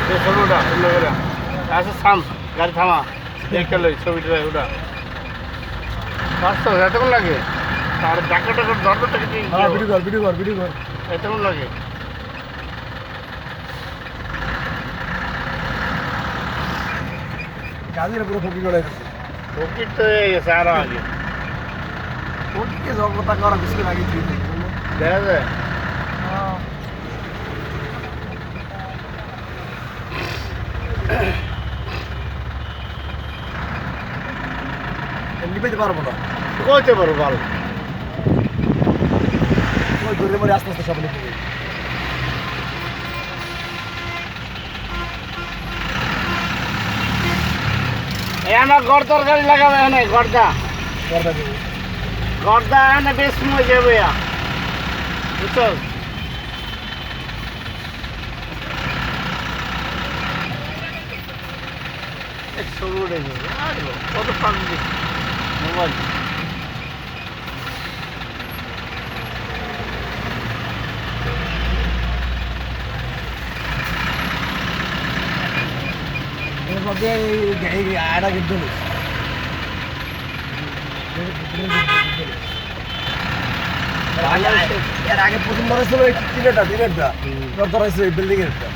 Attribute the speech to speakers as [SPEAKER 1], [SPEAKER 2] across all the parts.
[SPEAKER 1] এই ছবিটা সুন্দর করে আচ্ছা থাম গাড়ি থামা দেখতে লই ছবিটা ওটা পাঁচশো এতক্ষণ লাগে আর ডাক্তারটা দরকারটা কি
[SPEAKER 2] ভিডিও কর
[SPEAKER 1] এতক্ষণ লাগে
[SPEAKER 2] গাড়ির পুরো ফকির করে
[SPEAKER 1] ফকির তো হয়ে গেছে আরো আগে
[SPEAKER 2] ফকিরকে জগতা করা বেশি লাগে
[SPEAKER 1] দেখা যায়
[SPEAKER 2] নিবেতে পারবো না
[SPEAKER 1] কইতে পারো ভালো
[SPEAKER 2] ওই ধরে মরে আস্তে আস্তে সব লিখে দেবে
[SPEAKER 1] এই আমার গড় তরকারি লাগাবে এখানে গড়দা
[SPEAKER 2] করতে দেবে
[SPEAKER 1] গড়দা এখানে বেশ সময় যাবে বুঝছো ছবি উঠে যাবে কত পাবি মোবাইল
[SPEAKER 2] এর মধ্যে এই আয়টা কিন্তু এর আগে প্রথম ধরেছিল এই টিনেরটা ধরেছিল এই বিল্ডিং এরটা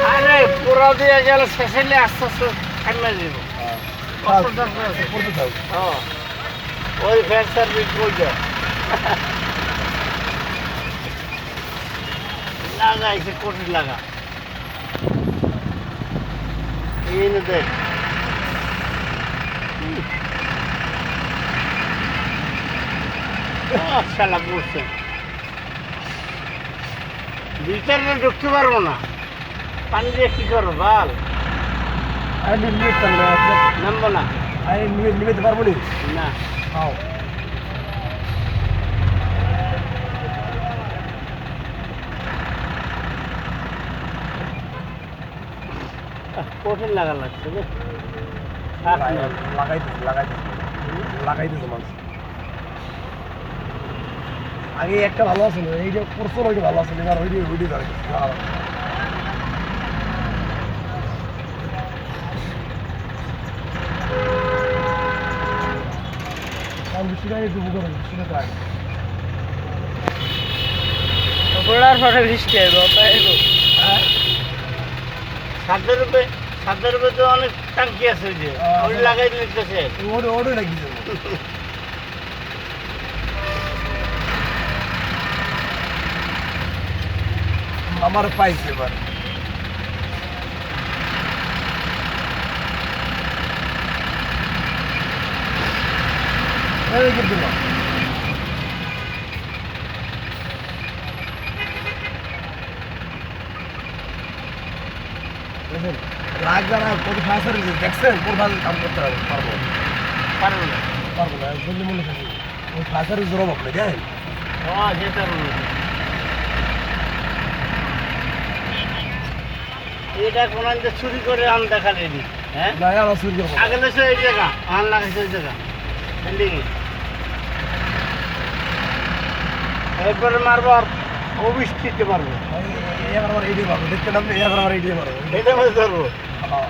[SPEAKER 1] আরে পুরো দিয়ে গেলে শেষে আস্তে আস্তে থামে যাব
[SPEAKER 2] করতে থাক
[SPEAKER 1] ওই ফ্যান সার্ভিস বইটা লাগাইছে কঠিন লাগা এই নে দেখ শালা বসছে ভিতরে ঢুকতে পারবো না পানি দিয়ে কি করবো বল
[SPEAKER 2] আমি নিতে
[SPEAKER 1] নামবো না
[SPEAKER 2] আমি নিতে পারবো
[SPEAKER 1] না
[SPEAKER 2] খাও
[SPEAKER 1] কঠিন লাগা লাগছে রে
[SPEAKER 2] লাগাইতেছে মানুষ আগে একটা ভালো আছিল এই যে প্রচুর ওইটা ভালো আছিল এবার ওইটি ধরে
[SPEAKER 1] পড়ার পরে বৃষ্টি আইব সাতের রূপে তো অনেক টাঙ্কি আছে ওই যে ওই লাগাই নিতেছে
[SPEAKER 2] ওটা লাগিয়েছে আমার পাইছে এবার কিন্তু লাগবে না কত ফাঁসার দেখছেন কোন ভাবে কাম করতে হবে পারবো
[SPEAKER 1] পারবো না
[SPEAKER 2] জলদি মনে থাকি ওই ফাঁসার জোর আপনি জানেন
[SPEAKER 1] যেতে এটা কোন চুরি করে আম দেখা রেডি হ্যাঁ
[SPEAKER 2] না আমার চুরি করবো
[SPEAKER 1] আগে লেছে এই জায়গা আম লাগাইছে ওই জায়গা বিল্ডিং এরপরে মারবো আর অবৃষ্টিতে মারবো
[SPEAKER 2] এবার আমার এইটাই পারবো দেখতে নামলে এবার আমার এইটাই পারবো
[SPEAKER 1] এটা ধরবো
[SPEAKER 2] হ্যাঁ